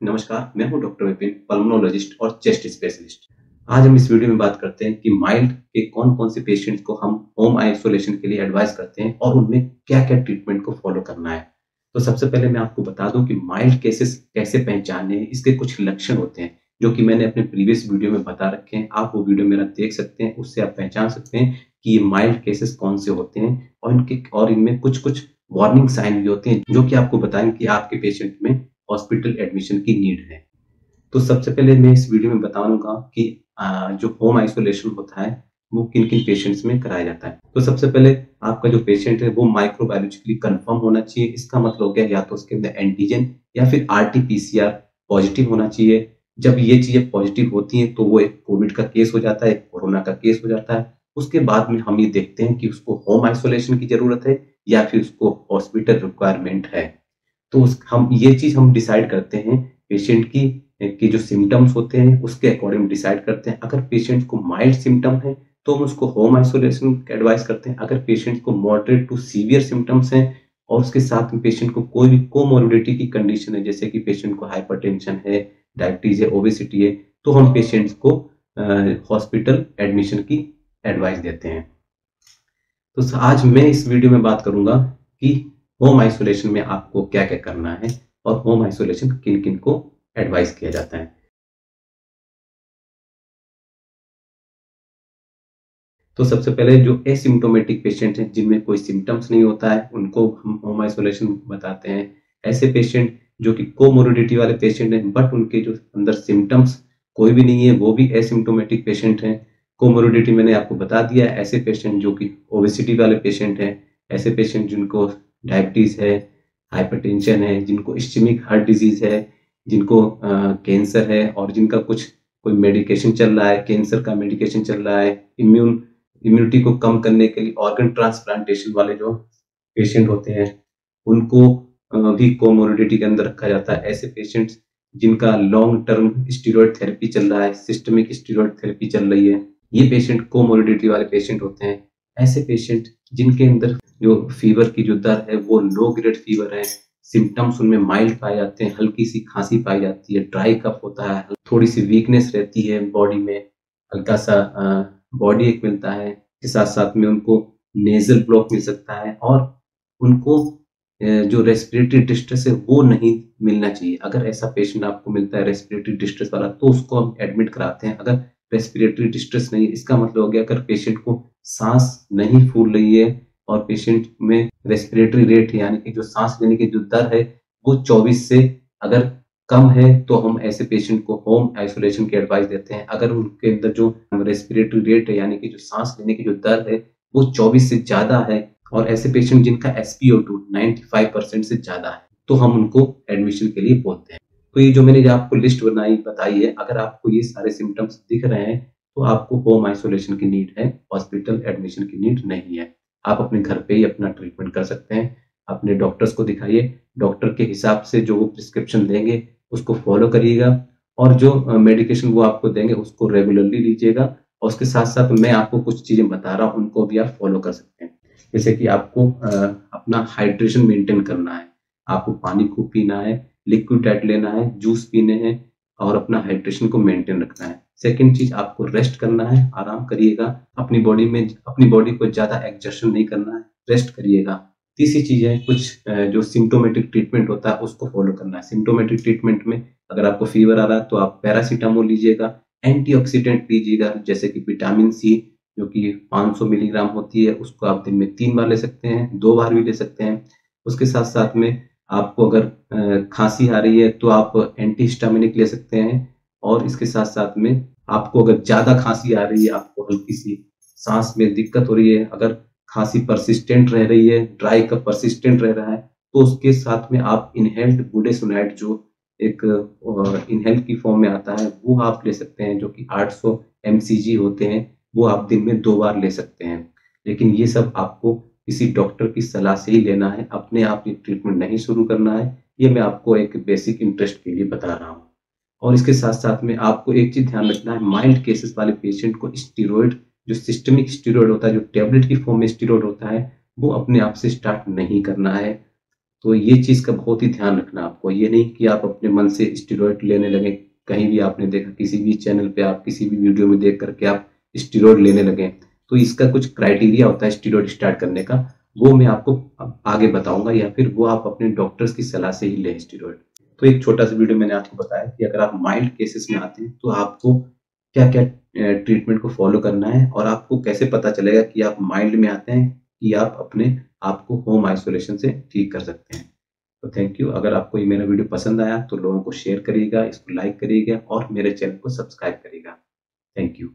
नमस्कार, मैं हूं डॉक्टर विपिन, पल्मोनोलॉजिस्ट और चेस्ट स्पेशलिस्ट। आज हम इस वीडियो में बात करते हैं कि माइल्ड के कौन-कौन से पेशेंट्स को हम होम आइसोलेशन के लिए एडवाइस करते हैं और उनमें क्या-क्या ट्रीटमेंट को फॉलो करना है। तो सबसे पहले मैं आपको बता दूं कि माइल्ड केसेस कैसे पहचानने हैं, इसके कुछ लक्षण होते हैं, जो कि मैंने अपने प्रीवियस वीडियो में बता रखे हैं। आप वो वीडियो मेरा देख सकते हैं, उससे आप पहचान सकते हैं कि ये माइल्ड केसेस कौन से होते हैं और इनमें कुछ-कुछ वार्निंग साइन भी होते हैं, जो कि आपको बताएंगे कि आपके पेशेंट में हॉस्पिटल एडमिशन की नीड है। तो सबसे पहले मैं इस वीडियो में बताऊँगा कि जो होम आइसोलेशन होता है, वो किन-किन पेशेंट्स में कराया जाता है। तो सबसे पहले आपका जो पेशेंट है, वो माइक्रोबायोलॉजिकली कन्फर्म होना चाहिए। इसका मतलब हो गया या तो उसके अंदर एंटीजन या फिर आरटी-पीसीआर पॉजिटिव होना चाहिए। जब ये चीज़ें पॉजिटिव होती हैं, तो वो एक कोविड का केस हो जाता है, एक कोरोना का केस हो जाता है। उसके बाद में हम ये देखते हैं कि उसको होम आइसोलेशन की ज़रूरत है या फिर उसको हॉस्पिटल रिक्वायरमेंट है। तो उस हम ये चीज़ हम डिसाइड करते हैं पेशेंट की जो सिम्पटम्स होते हैं उसके अकॉर्डिंग डिसाइड करते हैं। अगर पेशेंट को माइल्ड सिम्पटम है तो हम उसको होम आइसोलेशन की एडवाइस करते हैं। अगर पेशेंट को मॉडरेट टू सीवियर सिम्पटम्स हैं और उसके साथ में पेशेंट को कोई भी कोमोर्बिडिटी की कंडीशन है, जैसे कि पेशेंट को हाइपरटेंशन है, डायबिटीज है, ओबेसिटी है, तो हम पेशेंट्स को हॉस्पिटल एडमिशन की एडवाइस देते हैं। तो आज मैं इस वीडियो में बात करूंगा कि होम आइसोलेशन में आपको क्या-क्या करना है और होम आइसोलेशन किन-किन को एडवाइस किया जाता है। तो सबसे पहले जो एसिम्प्टोमेटिक पेशेंट हैं, जिनमें कोई सिम्पटम्स नहीं होता है, उनको हम होम आइसोलेशन बताते हैं। ऐसे पेशेंट जो कि कोमोर्बिडिटी वाले पेशेंट हैं, बट उनके जो अंदर सिम्पटम्स कोई भी नहीं है, वो भी एसिम्प्टोमेटिक पेशेंट हैं। कोमोर्बिडिटी मैंने आपको बता दिया है। ऐसे पेशेंट जो कि ओबेसिटी वाले पेशेंट हैं, ऐसे पेशेंट जिनको डायबिटीज़ है, हाइपरटेंशन है, जिनको इस्केमिक हार्ट डिज़ीज़ है, जिनको कैंसर है और जिनका कुछ कोई मेडिकेशन चल रहा है, कैंसर का मेडिकेशन चल रहा है, इम्यूनिटी को कम करने के लिए ऑर्गन ट्रांसप्लांटेशन वाले जो पेशेंट होते हैं, उनको भी कोमोर्बिडिटी के अंदर रखा जाता है। ऐसे पेशेंट्स जिनका लॉन्ग टर्म स्टेरॉयड थेरेपी चल रहा है, सिस्टमिक स्टेरॉयड थेरेपी चल रही है, ये पेशेंट कोमोर्बिडिटी वाले पेशेंट होते हैं। ऐसे पेशेंट जिनके अंदर जो फीवर की जो दर है वो लो ग्रेड फीवर है, सिम्पटम्स उनमें माइल्ड पाए जाते हैं, हल्की-सी खाँसी पाई जाती है, ड्राई कफ होता है, थोड़ी-सी वीकनेस रहती है बॉडी में, हल्का-सा बॉडी एक मिलता है, के साथ-साथ में उनको नेज़ल ब्लॉक मिल सकता है और उनको जो रेस्पिरेटरी डिस्ट्रेस है वो नहीं मिलना चाहिए। अगर ऐसा पेशेंट आपको मिलता है रेस्पिरेटरी डिस्ट्रेस वाला, तो उसको हम एडमिट कराते हैं। अगर रेस्पिरेटरी डिस्ट्रेस नहीं है, इसका मतलब हो गया अगर पेशेंट को साँस नहीं फूल रही है और पेशेंट में रेस्पिरेटरी रेट यानी कि जो साँस लेने की जो दर है वो 24 से अगर कम है, तो हम ऐसे पेशेंट को होम आइसोलेशन की एडवाइस देते हैं। अगर उनके अंदर जो रेस्पिरेटरी रेट है यानी कि जो साँस लेने की जो दर है वो 24 से ज़्यादा है और ऐसे पेशेंट जिनका एसपीओ2 95% से ज़्यादा है, तो हम उनको एडमिशन के लिए बोलते हैं। तो ये जो मैंने जो आपको लिस्ट बताई है, अगर आपको ये सारे सिम्पटम्स दिख रहे हैं, तो आपको होम आइसोलेशन की नीड है, हॉस्पिटल एडमिशन की नीड नहीं है। आप अपने घर पे ही अपना ट्रीटमेंट कर सकते हैं। अपने डॉक्टर्स को दिखाइए, डॉक्टर के हिसाब से जो वो प्रिस्क्रिप्शन देंगे, उसको फॉलो करिएगा और जो मेडिकेशन वो आपको देंगे, उसको रेगुलरली लीजिएगा और उसके साथ-साथ मैं आपको कुछ चीज़ें बता रहा हूँ, उनको भी आप फॉलो कर सकते हैं। जैसे कि आपको अपना हाइड्रेशन मेंटेन करना है, आपको पानी खूब पीना है, लिक्विड डाइट लेना है, जूस पीने हैं और अपना हाइड्रेशन को मेंटेन रखना है। सेकंड चीज़ आपको रेस्ट करना है, आराम करिएगा, अपनी बॉडी को ज़्यादा एक्सर्शन नहीं करना है, रेस्ट करिएगा। तीसरी चीज़ है कुछ जो सिम्प्टोमेटिक ट्रीटमेंट होता है उसको फॉलो करना है। सिम्प्टोमेटिक ट्रीटमेंट में अगर आपको फीवर आ रहा है तो आप पैरासिटामोल लीजिएगा, एंटीऑक्सीडेंट लीजिएगा जैसे कि विटामिन सी जो कि 500 मिलीग्राम होती है, उसको आप दिन में 3 बार ले सकते हैं, 2 बार भी ले सकते हैं। उसके साथ-साथ में आपको अगर खाँसी आ रही है तो आप एंटीहिस्टामिनिक ले सकते हैं और इसके साथ-साथ में आपको अगर ज़्यादा खाँसी आ रही है, आपको हल्की-सी साँस में दिक्कत हो रही है, अगर खाँसी persistent रह रही है, ड्राई कफ persistent रह रहा है, तो उसके साथ में आप इनहेल्ड बुडेसोनाइड जो एक इनहेल की फॉर्म में आता है, वो आप ले सकते हैं, जो कि 800 एमसीजी होते हैं, वो आप दिन में 2 बार ले सकते हैं। लेकिन ये सब आपको किसी डॉक्टर की सलाह से ही लेना है, अपने आप ये ट्रीटमेंट नहीं शुरू करना है। ये मैं आपको एक बेसिक इंटरेस्ट के लिए बता रहा हूँ। और इसके साथ-साथ में आपको एक चीज़ ध्यान रखना है, माइल्ड केसेस वाले पेशेंट को स्टेरॉइड जो सिस्टमिक स्टेरॉइड होता है, जो टैबलेट की फॉर्म में स्टेरॉइड होता है, वो अपने आप से स्टार्ट नहीं करना है। तो ये चीज़ का बहुत ही ध्यान रखना आपको। ये नहीं कि आप अपने मन से स्टेरॉइड लेने लगे। कहीं भी आपने देखा, किसी भी चैनल पे आप किसी भी वीडियो में देख करके आप स्टेरॉइड लेने लगे, तो इसका कुछ क्राइटेरिया होता है स्टेरॉइड स्टार्ट करने का, वो मैं आपको आगे बताऊंगा, या फिर वो आप अपने डॉक्टर्स की सलाह से ही लें स्टेरॉइड। तो एक छोटा सा वीडियो मैंने आपको बताया कि अगर आप माइल्ड केसेस में आते हैं तो आपको क्या क्या ट्रीटमेंट को फॉलो करना है, और आपको कैसे पता चलेगा कि आप माइल्ड में आते हैं कि आप अपने आप को होम आइसोलेशन से ठीक कर सकते हैं। तो थैंक यू। अगर आपको ये मेरा वीडियो पसंद आया तो लोगों को शेयर करिएगा, इसको लाइक करिएगा और मेरे चैनल को सब्सक्राइब करिएगा। Thank you.